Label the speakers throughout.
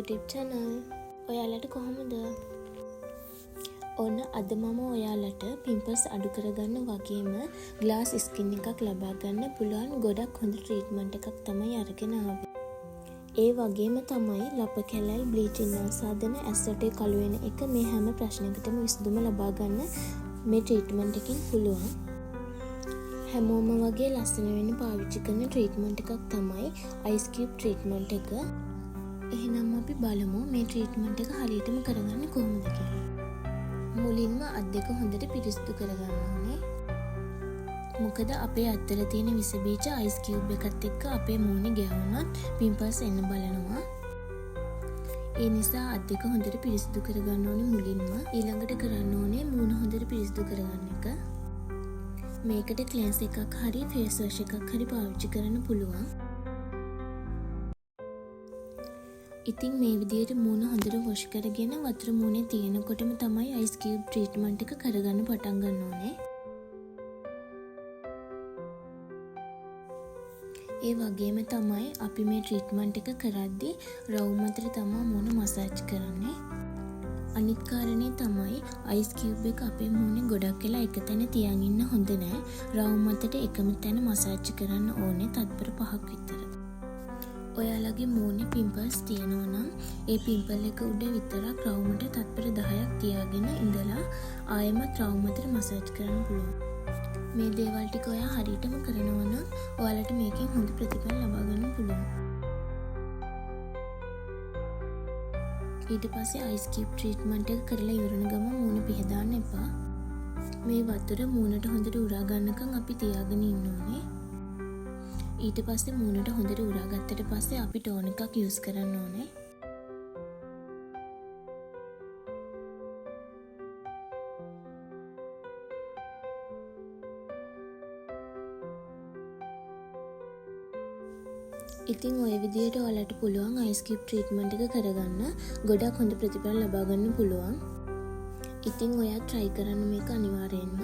Speaker 1: YouTube channel. ඔයාලට කොහොමද? ඔන්න අද මම ඔයාලට පිම්පල්ස් අඩු කරගන්න වගේම ග්ලාස් ස්කින් එකක් ලබා ගන්න පුළුවන් ගොඩක් හොඳ ට්‍රීට්මන්ට් එකක් තමයි අරගෙන ආවේ. ඒ වගේම තමයි ලප කැලල් බ්ලීචින් ආසාදන ඇස්වටේ කළු වෙන එක මේ හැම ප්‍රශ්නයකටම විසඳුම ලබා ගන්න මේ ට්‍රීට්මන්ට් එකකින් පුළුවන්. හැමෝම වගේ ලස්සන වෙන්න පාවිච්චි කරන ට්‍රීට්මන්ට් එකක් තමයි අයිස් කියුබ් ට්‍රීට්මන්ට් එක. එහෙනම් අපි බලමු මේ ට්‍රීට්මන්ට් එක හරියටම කරගන්නේ කොහොමද කියලා. මුලින්ම අත් දෙක හොඳට පිරිසිදු කරගන්න ඕනේ. මොකද අපේ අත්වල තියෙන විස බීජ අයිස් කියුබ් එකත් එක්ක අපේ මූණේ ගැහුණොත් පිම්පල්ස් එන්න බලනවා. ඒ නිසා අත් දෙක හොඳට පිරිසිදු කරගන්න ඕනේ මුලින්ම. ඊළඟට කරන්න ඕනේ මූණ හොඳට පිරිසිදු කරගන්න එක. මේකට ක්ලෙන්ස් එකක් හරි ෆේස් වොෂ් එකක් හරි පාවිච්චි කරන්න පුළුවන්. ඉතින් මේ විදිහට මූණ හොඳට වොෂ් කරගෙන වතුර මූණේ තියෙනකොටම තමයි අයිස් කියුබ් ට්‍රීට්මන්ට් එක කරගන්න පටන් ගන්න ඕනේ. ඒ වගේම තමයි අපි මේ ට්‍රීට්මන්ට් එක කරද්දී රවුම් අතර තමයි මූණ මසාජ් කරන්නේ. අනිත් කාරණේ තමයි අයිස් කියුබ් එක අපේ මූණේ ගොඩක් වෙලා එක තැන තියන් ඉන්න හොඳ නෑ. රවුම් අතට එකම තැන මසාජ් කරන්න ඕනේ තත්පර 5ක් විතර. ඔයාලගේ මූණේ පිම්පල්ස් තියෙනවා නම් ඒ පිම්පල් එක උඩ විතරක් රවුමට තත්පර 10ක් තියාගෙන ඉඳලා ආයෙමත් රවුම අතට මසාජ් කරන්න පුළුවන්. මේ දේවල් ටික ඔයා හරියටම කරනවා නම් ඔයාලට මේකෙන් හොඳ ප්‍රතිඵල ලබා ගන්න පුළුවන්. ඊට පස්සේ අයිස් කියුබ් ට්‍රීට්මන්ට් එක කරලා ඉවරන ගමන් මූණ පිහදාන්න එපා. මේ වතුර මූණට හොඳට උරා ගන්නකම් අපි තියාගෙන ඉන්න ඕනේ. ඊට පස්සේ මූණට හොඳට උරා ගත්තට පස්සේ අපි ටෝන් එකක් යූස් කරන්න ඕනේ. ඉතින් ඔය විදිහට ඔයාලට පුළුවන් අයිස් කියුබ් ට්‍රීට්මන්ට් එක කරගන්න ගොඩක් හොඳ ප්‍රතිඵල ලබා ගන්න පුළුවන්. ඉතින් ඔයා try කරන්න මේක අනිවාර්යෙන්ම.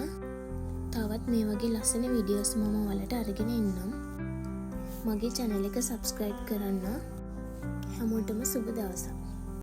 Speaker 1: තවත් මේ වගේ ලස්සන වීඩියෝස් මම ඔයාලට අරගෙන එන්නම්. මගේ channel එක subscribe කරන්න. හැමෝටම සුබ දවසක්.